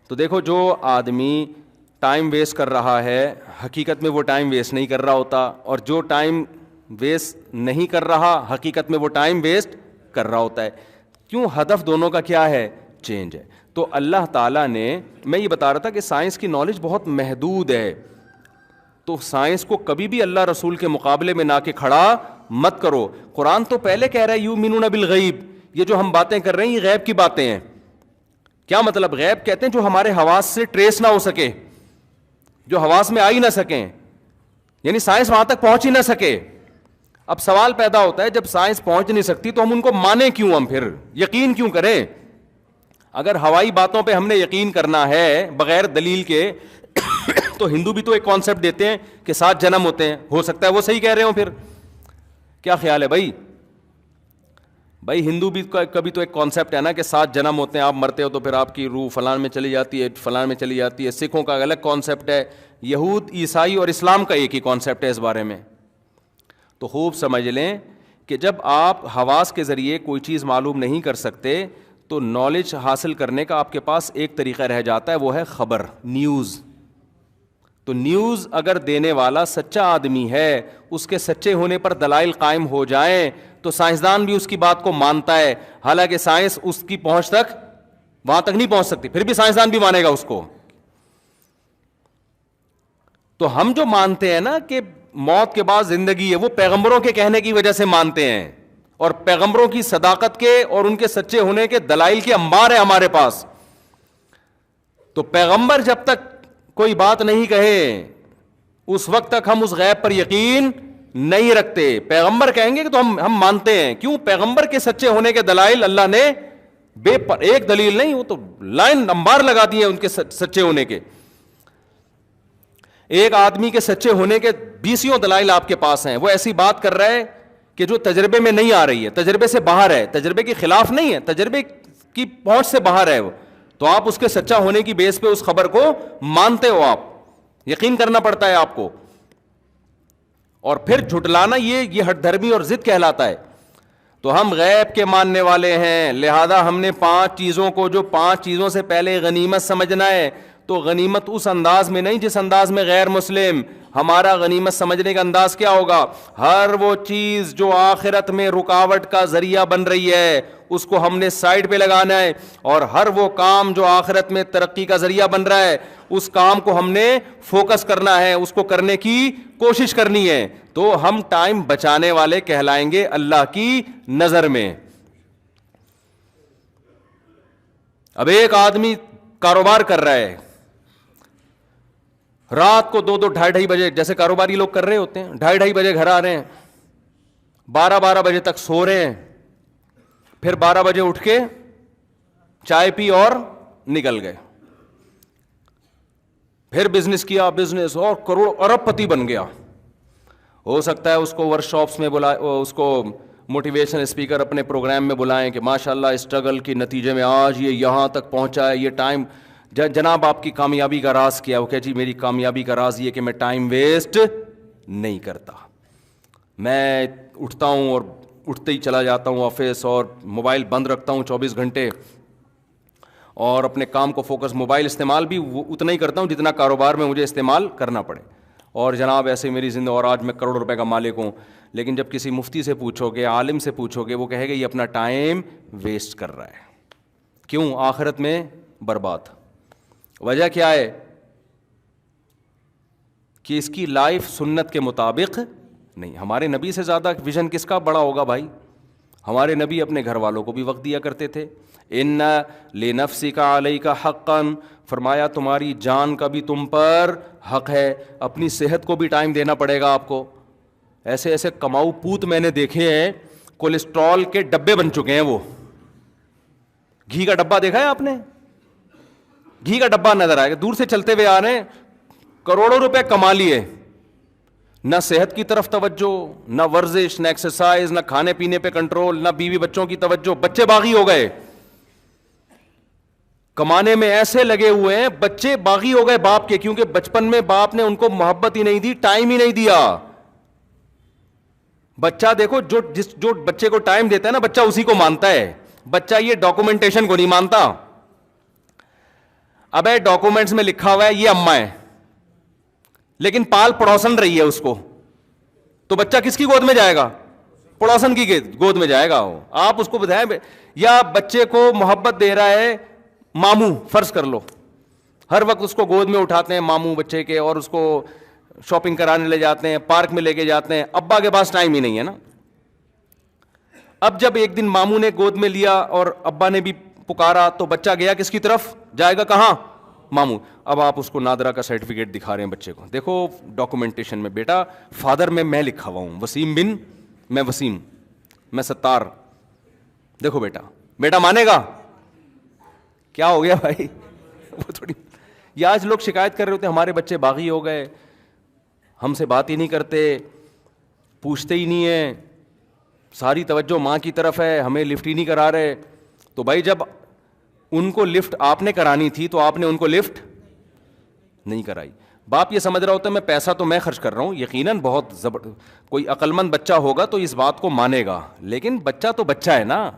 تو دیکھو جو آدمی ٹائم ویسٹ کر رہا ہے حقیقت میں وہ ٹائم ویسٹ نہیں کر رہا ہوتا, اور جو ٹائم ویسٹ نہیں کر رہا حقیقت میں وہ ٹائم ویسٹ کر رہا ہوتا ہے. کیوں؟ ہدف دونوں کا کیا ہے؟ چینج ہے. تو اللہ تعالیٰ نے, میں یہ بتا رہا تھا کہ سائنس کی نالج بہت محدود ہے, تو سائنس کو کبھی بھی اللہ رسول کے مقابلے میں نہ کے کھڑا مت کرو. قرآن تو پہلے کہہ رہا ہے یؤمنون بالغیب, یہ جو ہم باتیں کر رہے ہیں یہ غیب کی باتیں ہیں. کیا مطلب؟ غیب کہتے ہیں جو ہمارے حواس سے ٹریس نہ ہو سکے, جو حواس میں آ ہی نہ سکیں, یعنی سائنس وہاں تک پہنچ ہی نہ سکے. اب سوال پیدا ہوتا ہے جب سائنس پہنچ نہیں سکتی تو ہم ان کو مانیں کیوں, ہم پھر یقین کیوں کریں؟ اگر ہوائی باتوں پہ ہم نے یقین کرنا ہے بغیر دلیل کے تو ہندو بھی تو ایک کانسیپٹ دیتے ہیں کہ 7 جنم ہوتے ہیں, ہو سکتا ہے وہ صحیح کہہ رہے ہوں. پھر کیا خیال ہے بھائی ہندو بھی کبھی تو ایک کانسیپٹ ہے نا کہ 7 جنم ہوتے ہیں, آپ مرتے ہو تو پھر آپ کی روح فلان میں چلی جاتی ہے, فلان میں چلی جاتی ہے. سکھوں کا الگ کانسیپٹ ہے, یہود عیسائی اور اسلام کا ایک ہی کانسیپٹ ہے اس بارے میں. تو خوب سمجھ لیں کہ جب آپ حواس کے ذریعے کوئی چیز معلوم نہیں کر سکتے تو نالج حاصل کرنے کا آپ کے پاس ایک طریقہ رہ جاتا ہے, وہ ہے خبر, نیوز. تو نیوز اگر دینے والا سچا آدمی ہے, اس کے سچے ہونے پر دلائل قائم ہو جائیں تو سائنسدان بھی اس کی بات کو مانتا ہے, حالانکہ سائنس اس کی پہنچ تک وہاں تک نہیں پہنچ سکتی, پھر بھی سائنسدان بھی مانے گا اس کو. تو ہم جو مانتے ہیں نا کہ موت کے بعد زندگی ہے, وہ پیغمبروں کے کہنے کی وجہ سے مانتے ہیں, اور پیغمبروں کی صداقت کے اور ان کے سچے ہونے کے دلائل کے انبار ہے ہمارے پاس. تو پیغمبر جب تک کوئی بات نہیں کہے اس وقت تک ہم اس غیب پر یقین نہیں رکھتے. پیغمبر کہیں گے کہ تو ہم مانتے ہیں. کیوں؟ پیغمبر کے سچے ہونے کے دلائل اللہ نے ایک دلیل نہیں, وہ تو لائن انبار لگا دی ہے ان کے سچے ہونے کے. ایک آدمی کے سچے ہونے کے 20 دلائل آپ کے پاس ہیں, وہ ایسی بات کر رہا ہے کہ جو تجربے میں نہیں آ رہی ہے, تجربے سے باہر ہے, تجربے کے خلاف نہیں ہے, تجربے کی پہنچ سے باہر ہے وہ, تو آپ اس کے سچا ہونے کی بیس پہ اس خبر کو مانتے ہو, آپ یقین کرنا پڑتا ہے آپ کو. اور پھر جھٹلانا یہ ہٹ دھرمی اور ضد کہلاتا ہے. تو ہم غیب کے ماننے والے ہیں, لہذا ہم نے 5 چیزوں کو, جو 5 چیزوں سے پہلے غنیمت سمجھنا ہے, تو غنیمت اس انداز میں نہیں جس انداز میں غیر مسلم. ہمارا غنیمت سمجھنے کا انداز کیا ہوگا؟ ہر وہ چیز جو آخرت میں رکاوٹ کا ذریعہ بن رہی ہے اس کو ہم نے سائڈ پہ لگانا ہے, اور ہر وہ کام جو آخرت میں ترقی کا ذریعہ بن رہا ہے اس کام کو ہم نے فوکس کرنا ہے, اس کو کرنے کی کوشش کرنی ہے. تو ہم ٹائم بچانے والے کہلائیں گے اللہ کی نظر میں. اب ایک آدمی کاروبار کر رہا ہے, رات کو 2-2 ڈھائی بجے, جیسے کاروباری لوگ کر رہے ہوتے ہیں, 2:30 بجے گھر آ رہے ہیں, 12 بجے تک سو رہے ہیں, پھر 12 بجے اٹھ کے چائے پی اور نکل گئے, پھر بزنس کیا, بزنس اور کروڑ ارب پتی بن گیا. ہو سکتا ہے اس کو ورک شاپس میں اس کو موٹیویشن اسپیکر اپنے پروگرام میں بلائیں کہ ماشاءاللہ اسٹرگل کے نتیجے میں آج یہ یہاں تک پہنچا ہے, یہ ٹائم. جناب آپ کی کامیابی کا راز کیا؟ وہ کہ جی میری کامیابی کا راز یہ کہ میں ٹائم ویسٹ نہیں کرتا, میں اٹھتا ہوں اور اٹھتے ہی چلا جاتا ہوں آفس, اور موبائل بند رکھتا ہوں 24 گھنٹے, اور اپنے کام کو فوکس, موبائل استعمال بھی اتنا ہی کرتا ہوں جتنا کاروبار میں مجھے استعمال کرنا پڑے. اور جناب ایسے میری زندگی, اور آج میں کروڑ روپے کا مالک ہوں. لیکن جب کسی مفتی سے پوچھو گے, عالم سے پوچھو گے, وہ کہے گا یہ اپنا ٹائم ویسٹ کر رہا ہے. کیوں؟ آخرت میں برباد. وجہ کیا ہے؟ کہ اس کی لائف سنت کے مطابق نہیں. ہمارے نبی سے زیادہ ویژن کس کا بڑا ہوگا بھائی؟ ہمارے نبی اپنے گھر والوں کو بھی وقت دیا کرتے تھے. ان لنفسک علیک حقا, فرمایا تمہاری جان کا بھی تم پر حق ہے, اپنی صحت کو بھی ٹائم دینا پڑے گا آپ کو. ایسے ایسے کماؤ پوت میں نے دیکھے ہیں, کولیسٹرول کے ڈبے بن چکے ہیں. وہ گھی کا ڈبہ دیکھا ہے آپ نے؟ گھی کا ڈبہ نظر آئے گا, دور سے چلتے ہوئے آ رہے ہیں, کروڑوں روپے کما لیے, نہ صحت کی طرف توجہ, نہ ورزش, نہ ایکسرسائز, نہ کھانے پینے پہ کنٹرول, نہ بیوی بچوں کی توجہ. بچے باغی ہو گئے, کمانے میں ایسے لگے ہوئے ہیں, بچے باغی ہو گئے باپ کے, کیونکہ بچپن میں باپ نے ان کو محبت ہی نہیں دی, ٹائم ہی نہیں دیا. بچہ دیکھو, جو بچے کو ٹائم دیتا ہے نا بچہ اسی کو مانتا ہے. بچہ یہ ڈاکومنٹیشن کو نہیں مانتا. اب ڈاکومنٹس میں لکھا ہوا ہے یہ اما ہے, لیکن پال پڑوسن رہی ہے اس کو, تو بچہ کس کی گود میں جائے گا؟ پڑوسن کی گود میں جائے گا. وہ آپ اس کو بتائیں, یا بچے کو محبت دے رہا ہے ماموں, فرض کر لو, ہر وقت اس کو گود میں اٹھاتے ہیں ماموں بچے کے, اور اس کو شاپنگ کرانے لے جاتے ہیں, پارک میں لے کے جاتے ہیں, ابا کے پاس ٹائم ہی نہیں ہے نا. اب جب ایک دن ماموں نے گود میں لیا اور ابا نے بھی پکارا, تو بچہ گیا کس کی طرف جائے گا؟ کہاں؟ ماموں. اب آپ اس کو نادرا کا سرٹیفکیٹ دکھا رہے ہیں بچے کو, دیکھو ڈاکومنٹیشن میں بیٹا فادر میں لکھا ہوا ہوں, وسیم بن, میں وسیم, میں ستار, دیکھو بیٹا. بیٹا مانے گا؟ کیا ہو گیا بھائی؟ وہ تھوڑی, یا آج لوگ شکایت کر رہے ہوتے ہیں ہمارے بچے باغی ہو گئے, ہم سے بات ہی نہیں کرتے, پوچھتے ہی نہیں ہیں, ساری توجہ ماں کی طرف ہے, ہمیں لفٹ ہی نہیں کرا رہے. تو بھائی جب ان کو لفٹ آپ نے کرانی تھی تو آپ نے ان کو لفٹ نہیں کرائی. باپ یہ سمجھ رہا ہوتا ہے میں پیسہ تو میں خرچ کر رہا ہوں, یقیناً بہت کوئی عقل مند بچہ ہوگا تو اس بات کو مانے گا, لیکن بچہ تو بچہ ہے نا,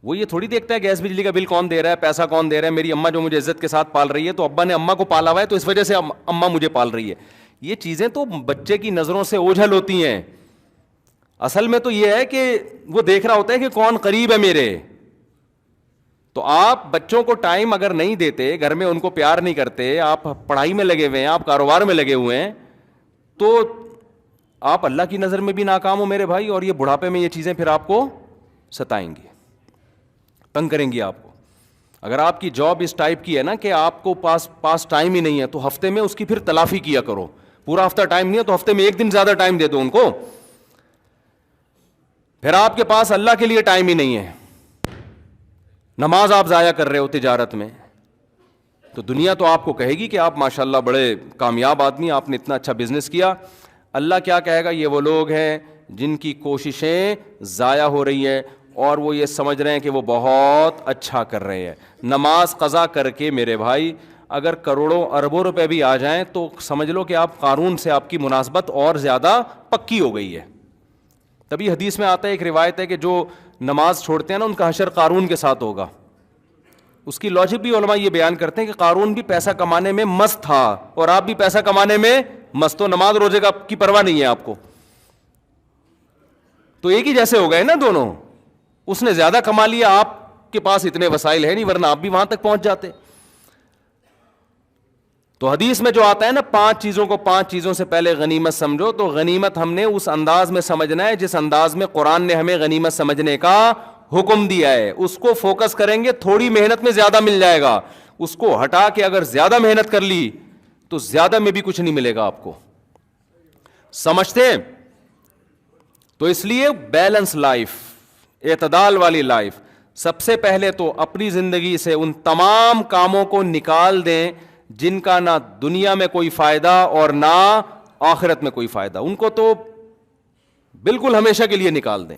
وہ یہ تھوڑی دیکھتا ہے گیس بجلی کا بل کون دے رہا ہے, پیسہ کون دے رہا ہے, میری اماں جو مجھے عزت کے ساتھ پال رہی ہے, تو ابا نے اماں کو پالا ہوا ہے تو اس وجہ سے اماں مجھے پال رہی ہے. یہ چیزیں تو بچے کی نظروں سے اوجھل ہوتی ہیں. اصل میں تو یہ ہے کہ وہ دیکھ رہا ہوتا ہے کہ کون قریب ہے میرے. تو آپ بچوں کو ٹائم اگر نہیں دیتے, گھر میں ان کو پیار نہیں کرتے, آپ پڑھائی میں لگے ہوئے ہیں, آپ کاروبار میں لگے ہوئے ہیں, تو آپ اللہ کی نظر میں بھی ناکام ہو میرے بھائی, اور یہ بڑھاپے میں یہ چیزیں پھر آپ کو ستائیں گی, تنگ کریں گی آپ کو. اگر آپ کی جاب اس ٹائپ کی ہے نا کہ آپ کو پاس ٹائم ہی نہیں ہے, تو ہفتے میں اس کی پھر تلافی کیا کرو. پورا ہفتہ ٹائم نہیں ہے تو ہفتے میں ایک دن زیادہ ٹائم دے دو ان کو. پھر آپ کے پاس اللہ کے لیے ٹائم ہی نہیں ہے, نماز آپ ضائع کر رہے ہو تجارت میں, تو دنیا تو آپ کو کہے گی کہ آپ ماشاءاللہ بڑے کامیاب آدمی, آپ نے اتنا اچھا بزنس کیا. اللہ کیا کہے گا؟ یہ وہ لوگ ہیں جن کی کوششیں ضائع ہو رہی ہیں اور وہ یہ سمجھ رہے ہیں کہ وہ بہت اچھا کر رہے ہیں. نماز قضا کر کے میرے بھائی اگر کروڑوں اربوں روپے بھی آ جائیں تو سمجھ لو کہ آپ قارون سے آپ کی مناسبت اور زیادہ پکی ہو گئی ہے. تبھی حدیث میں آتا ہے, ایک روایت ہے کہ جو نماز چھوڑتے ہیں نا ان کا حشر قارون کے ساتھ ہوگا. اس کی لاجک بھی علماء یہ بیان کرتے ہیں کہ قارون بھی پیسہ کمانے میں مست تھا اور آپ بھی پیسہ کمانے میں مست ہو, نماز روزے کی پرواہ نہیں ہے آپ کو, تو ایک ہی جیسے ہو گئے نا دونوں. اس نے زیادہ کما لیا, آپ کے پاس اتنے وسائل ہے نہیں, ورنہ آپ بھی وہاں تک پہنچ جاتے. تو حدیث میں جو آتا ہے نا 5 چیزوں کو 5 چیزوں سے پہلے غنیمت سمجھو, تو غنیمت ہم نے اس انداز میں سمجھنا ہے جس انداز میں قرآن نے ہمیں غنیمت سمجھنے کا حکم دیا ہے. اس کو فوکس کریں گے, تھوڑی محنت میں زیادہ مل جائے گا. اس کو ہٹا کے اگر زیادہ محنت کر لی تو زیادہ میں بھی کچھ نہیں ملے گا آپ کو. سمجھتے ہیں؟ تو اس لیے بیلنس لائف, اعتدال والی لائف. سب سے پہلے تو اپنی زندگی سے ان تمام کاموں کو نکال دیں جن کا نہ دنیا میں کوئی فائدہ اور نہ آخرت میں کوئی فائدہ, ان کو تو بالکل ہمیشہ کے لیے نکال دیں.